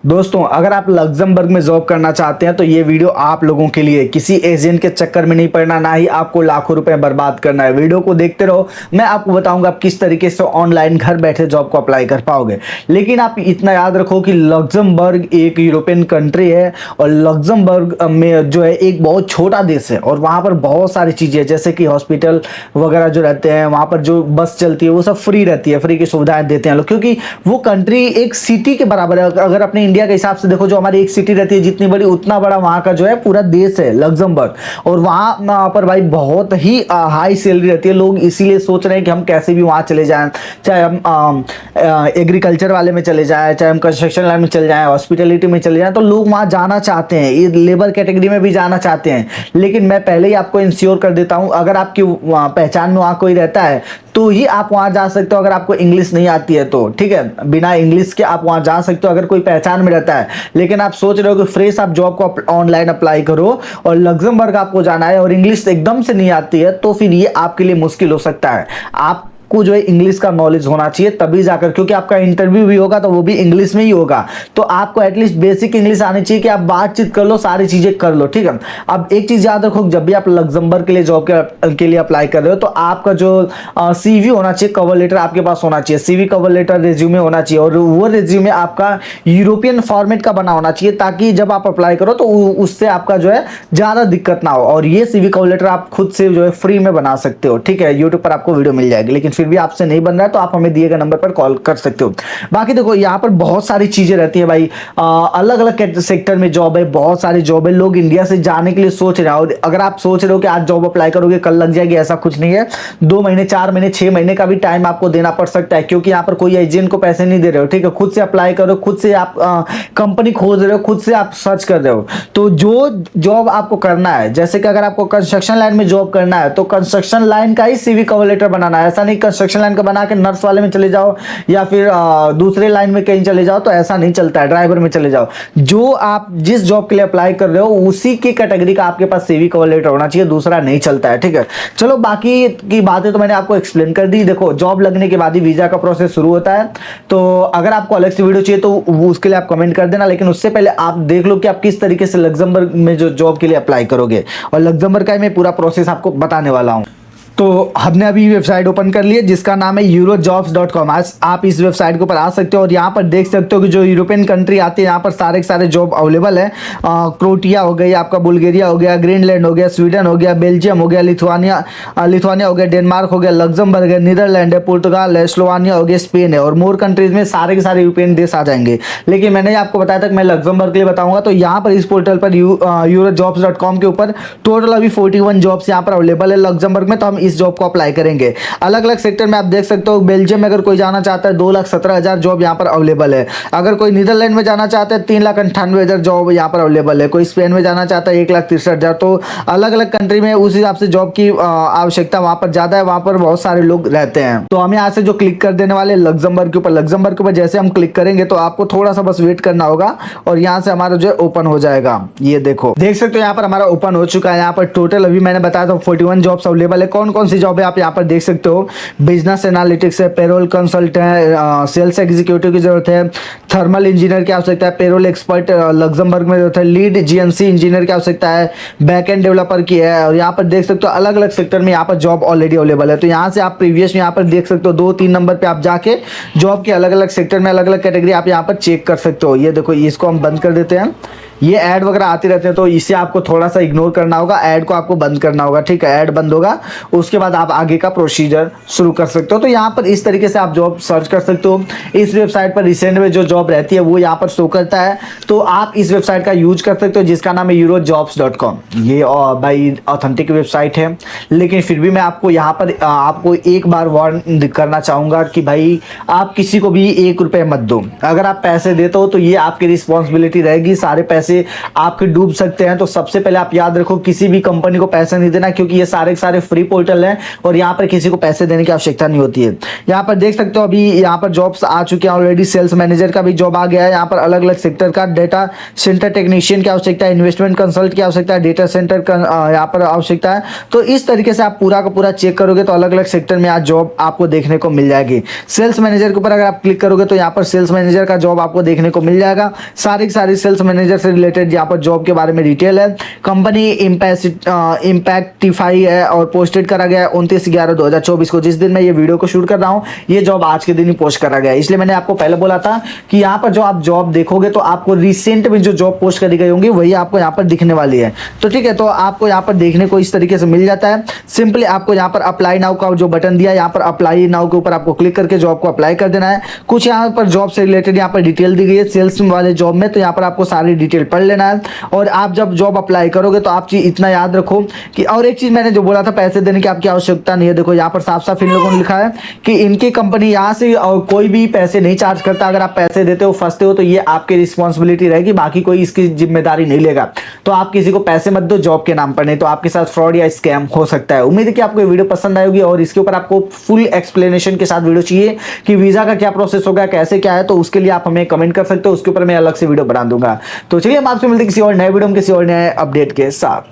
दोस्तों, अगर आप लग्जमबर्ग में जॉब करना चाहते हैं तो ये वीडियो आप लोगों के लिए। किसी एजेंट के चक्कर में नहीं पड़ना, ना ही आपको लाखों रुपए बर्बाद करना है। वीडियो को देखते रहो, मैं आपको बताऊंगा आप किस तरीके से ऑनलाइन घर बैठे जॉब को अप्लाई कर पाओगे। लेकिन आप इतना याद रखो कि लग्जमबर्ग एक यूरोपियन कंट्री है और लग्जमबर्ग में जो है एक बहुत छोटा देश है और वहां पर बहुत सारी चीजें जैसे कि हॉस्पिटल वगैरह जो रहते हैं, वहां पर जो बस चलती है वो सब फ्री रहती है, फ्री की सुविधाएं देते हैं लोग, क्योंकि वो कंट्री एक सिटी के बराबर है। अगर अपने इंडिया के हिसाब से देखो, जो हमारी एक सिटी रहती है जितनी बड़ी, उतना बड़ा वहां का जो है पूरा देश है लग्जमबर्ग। और वहां पर भाई बहुत ही हाई सैलरी रहती है। लोग इसीलिए सोच रहे हैं कि हम कैसे भी वहां चले जाएं, चाहे हम एग्रीकल्चर वाले में चले जाएं, चाहे हम कंस्ट्रक्शन लाइन में चले जाएं, हॉस्पिटलिटी में चले जाएं, तो लोग वहां जाना चाहते हैं, ये लेबर कैटेगरी में भी जाना चाहते हैं। लेकिन मैं पहले ही आपको इंश्योर कर देता हूं, अगर आपकी पहचान में वहां कोई रहता है तो ही आप वहां जा सकते हो। अगर आपको इंग्लिश नहीं आती है तो ठीक है, बिना इंग्लिश के आप वहां जा सकते हो अगर कोई पहचान में रहता है। लेकिन आप सोच रहे हो कि फ्रेश आप जॉब को ऑनलाइन अप्लाई करो और लग्जमबर्ग आपको जाना है और इंग्लिश एकदम से नहीं आती है, तो फिर ये आपके लिए मुश्किल हो सकता है। आप को जो है इंग्लिश का नॉलेज होना चाहिए तभी जाकर, क्योंकि आपका इंटरव्यू भी होगा तो वो भी इंग्लिश में ही होगा। तो आपको एटलीस्ट बेसिक इंग्लिश आनी चाहिए कि आप बातचीत कर लो, सारी चीजें कर लो, ठीक है। अब एक चीज याद रखो, जब भी आप लग्जमबर्ग के लिए जॉब के लिए अप्लाई कर रहे हो तो आपका जो सीवी होना चाहिए, कवर लेटर आपके पास होना चाहिए। सीवी, कवर लेटर, रिज्यूमे होना चाहिए और वो रिज्यूमे आपका यूरोपियन फॉर्मेट का बना होना चाहिए, ताकि जब आप अप्लाई करो तो उससे आपका जो है ज्यादा दिक्कत ना हो। और ये सीवी, कवर लेटर आप खुद से जो है फ्री में बना सकते हो, ठीक है। यूट्यूब पर आपको वीडियो मिल जाएगी। लेकिन फिर भी आपसे नहीं बन रहा है तो आप हमें दिए गए नंबर पर कॉल कर सकते हो। बाकी देखो, यहाँ पर बहुत सारी चीजें रहती है भाई, अलग अलग सेक्टर में जॉब है, बहुत सारी जॉब है। लोग इंडिया से जाने के लिए सोच रहे हैं और अगर आप सोच रहे हो कि आज जॉब अप्लाई करोगे कल लग जाएगी, ऐसा कुछ नहीं है। 2 महीने, 4 महीने, 6 महीने का भी टाइम आपको देना पड़ सकता है, क्योंकि यहाँ पर कोई एजेंट को पैसे नहीं दे रहे हो, ठीक है। खुद से अप्लाई करो, खुद से आप कंपनी खोज रहे हो, खुद से आप सर्च कर रहे हो। तो जो जॉब आपको करना है, जैसे कि अगर आपको कंस्ट्रक्शन लाइन में जॉब करना है तो कंस्ट्रक्शन लाइन का ही सीवी, कवर लेटर बनाना है। ऐसा नहीं कंस्ट्रक्शन लाइन का बना के नर्स वाले में चले जाओ या फिर दूसरे लाइन में कहीं चले जाओ, तो ऐसा नहीं चलता है। ड्राइवर में चले जाओ। जो आप जिस जॉब के लिए अप्लाई कर रहे हो उसी की कैटेगरी का आपके पास सीवी, कवर लेटर होना चाहिए, दूसरा नहीं चलता है, ठीक है। चलो, बाकी की बातें तो मैंने आपको एक्सप्लेन कर दी। देखो, जॉब लगने के बाद ही वीजा का प्रोसेस शुरू होता है। तो अगर आपको अलग से वीडियो चाहिए तो उसके लिए आप कमेंट कर देना, लेकिन उससे पहले आप देख लो कि आप किस तरीके से लग्जमबर्ग में जो जॉब के लिए अप्लाई करोगे। और लग्जमबर्ग का मैं पूरा प्रोसेस आपको बताने वाला हूं। तो हमने अभी वेबसाइट ओपन कर ली है जिसका नाम है eurojobs.com। आज आप इस वेबसाइट के ऊपर आ सकते हो और यहाँ पर देख सकते हो कि जो यूरोपियन कंट्री आती है यहाँ पर सारे के सारे जॉब अवेलेबल है। क्रोएशिया हो गई, आपका बुल्गारिया हो गया, ग्रीनलैंड हो गया, स्वीडन हो गया, बेल्जियम हो गया, लिथुआनिया हो गया, डेनमार्क हो गया, लग्जमबर्ग है, नीदरलैंड है, पुर्तगाल है, स्लोवानिया हो गया, स्पेन है और मोर कंट्रीज में सारे के सारे यूरोपियन देश आ जाएंगे। लेकिन मैंने आपको बताया था कि मैं लग्जमबर्ग के लिए बताऊंगा। तो यहाँ पर इस पोर्टल पर eurojobs.com के ऊपर टोटल अभी 41 जॉब्स यहाँ पर अवेलेबल है लग्जमबर्ग में। तो हम इस जॉब को अप्लाई करेंगे। अलग अलग सेक्टर में आप देख सकते हो, बेल्जियम में अगर कोई जाना चाहता है 2,17,000 जॉब यहाँ पर अवेलेबल है। अगर कोई नीदरलैंड में जाना चाहता है 3,98,000 जॉब यहाँ पर अवेलेबल है। कोई स्पेन में जाना चाहता है 1,63,000। तो अलग अलग कंट्री में उस हिसाब से जॉब की आवश्यकता वहां पर ज्यादा है, वहां पर बहुत सारे लोग रहते हैं। तो हम यहाँ से जो क्लिक कर देने वाले लग्जमबर्ग के ऊपर, लग्जमबर्ग के ऊपर जैसे हम क्लिक करेंगे तो आपको थोड़ा सा बस वेट करना होगा और यहाँ से हमारा जो है ओपन हो जाएगा। ये देखो, देख सकते हो यहाँ पर हमारा ओपन हो चुका है। यहाँ पर टोटल अभी मैंने बताया था 41 जॉब्स अवेलेबल है। कौन कौन सी जॉब है आप यहाँ पर देख सकते हो। बिजनेस एनालिटिक्स है, पेरोल कंसल्टेंट है, सेल्स एग्जीक्यूटिव की जरूरत है, थर्मल इंजीनियर की आवश्यकता है, पेरोल एक्सपर्ट लग्जमबर्ग में जरूरत है, लीड जीएनसी इंजीनियर की आवश्यकता है, बैक एंड डेवलपर की है। और यहाँ पर देख सकते हो अलग अलग सेक्टर में यहाँ पर जॉब ऑलरेडी अवेलेबल है। तो यहाँ से आप प्रीवियस में यहाँ पर देख सकते हो 2-3 नंबर पे आप जाके जॉब के अलग अलग सेक्टर में अलग अलग कैटेगरी आप यहाँ पर चेक कर सकते हो। ये देखो, इसको हम बंद कर देते हैं। ये ऐड वगैरह आते रहते हैं तो इसे आपको थोड़ा सा इग्नोर करना होगा, ऐड को आपको बंद करना होगा, ठीक है। ऐड बंद होगा, उसके बाद आप आगे का प्रोसीजर शुरू कर सकते हो। तो यहाँ पर इस तरीके से आप जॉब सर्च कर सकते हो। इस वेबसाइट पर रिसेंट में जो जॉब रहती है वो यहाँ पर शो करता है। तो आप इस वेबसाइट का यूज कर सकते हो जिसका नाम है eurojobs.com। ये भाई ऑथेंटिक वेबसाइट है, लेकिन फिर भी मैं आपको यहाँ पर आपको एक बार वार्न करना चाहूंगा कि भाई आप किसी को भी 1 रुपये मत दो। अगर आप पैसे देते हो तो ये आपकी रिस्पॉन्सिबिलिटी रहेगी, सारे पैसे पैसे आपके डूब सकते हैं। तो सबसे पहले आप याद रखो, किसी भी कंपनी को पैसे नहीं देना, क्योंकि ये सारे सारे फ्री पोर्टल हैं और यहाँ पर किसी को पैसे देने की आवश्यकता नहीं होती है। यहाँ पर देख सकते हो अभी यहाँ पर जॉब्स आ चुके हैं ऑलरेडी। सेल्स मैनेजर का भी जॉब आ गया है। यहाँ पर अलग अलग सेक्टर का डेटा सेंटर टेक्नीशियन की आवश्यकता है, इन्वेस्टमेंट कंसल्ट की आवश्यकता है, डेटा सेंटर यहाँ पर आवश्यकता है। तो इस तरीके से आप पूरा का पूरा चेक करोगे तो अलग अलग सेक्टर में आज जॉब आपको देखने को मिल जाएगी। सेल्स मैनेजर के ऊपर अगर आप क्लिक करोगे तो यहाँ पर सेल्स मैनेजर का जॉब आपको देखने को मिल जाएगा। सारी सेल्स मैनेजर से रिलेटेड यहाँ पर जॉब के बारे में डिटेल है। कंपनी इम्पैक्टिफाई है और पोस्टेड करा गया है 29/11/2024 को, जिस दिन मैं ये वीडियो को शूट कर रहा हूँ। ये जॉब आज के दिन ही पोस्ट करा गया है, इसलिए मैंने आपको पहले बोला था कि यहाँ पर जो आप जॉब देखोगे तो आपको रिसेंट में जो जॉब पोस्ट करी गई होंगी वही आपको यहाँ पर दिखने वाली है। तो ठीक है, तो आपको यहाँ पर देखने को इस तरीके से मिल जाता है। सिंपली आपको यहाँ पर अप्लाई नाउ का जो बटन दिया है, यहाँ पर अप्लाई नाउ के ऊपर आपको क्लिक करके जॉब को अप्लाई कर देना है। कुछ यहाँ पर जॉब से रिलेटेड यहाँ पर डिटेल दी गई है सेल्स वाले जॉब में, तो यहाँ पर आपको सारी डिटेल पढ़ लेना है। और आप जब जॉब अप्लाई करोगे तो आप चीज इतना याद रखो कि, और एक चीज मैंने जो बोला था पैसे देने की आपकी आवश्यकता नहीं है। देखो यहाँ पर साफ साफ इन लोगों ने लिखा है कि इनकी कंपनी यहाँ से और कोई भी पैसे नहीं चार्ज करता। अगर आप पैसे देते हो फंसते हो तो ये आपकी रिस्पॉन्सिबिलिटी रहेगी, बाकी कोई इसकी जिम्मेदारी नहीं लेगा। तो आप किसी को पैसे मत दो जॉब के नाम पर, नहीं तो आपके साथ फ्रॉड या स्कैम हो सकता है। उम्मीद है कि आपको ये वीडियो पसंद आएगी और इसके ऊपर आपको फुल एक्सप्लेनेशन के साथ वीडियो चाहिए कि वीजा का क्या प्रोसेस होगा, कैसे क्या है, तो उसके लिए आप हमें कमेंट कर सकते हो। उसके ऊपर मैं अलग से वीडियो बना दूंगा। तो चलिए हम आपसे मिलते हैं किसी और नए वीडियो में किसी और नए अपडेट के साथ।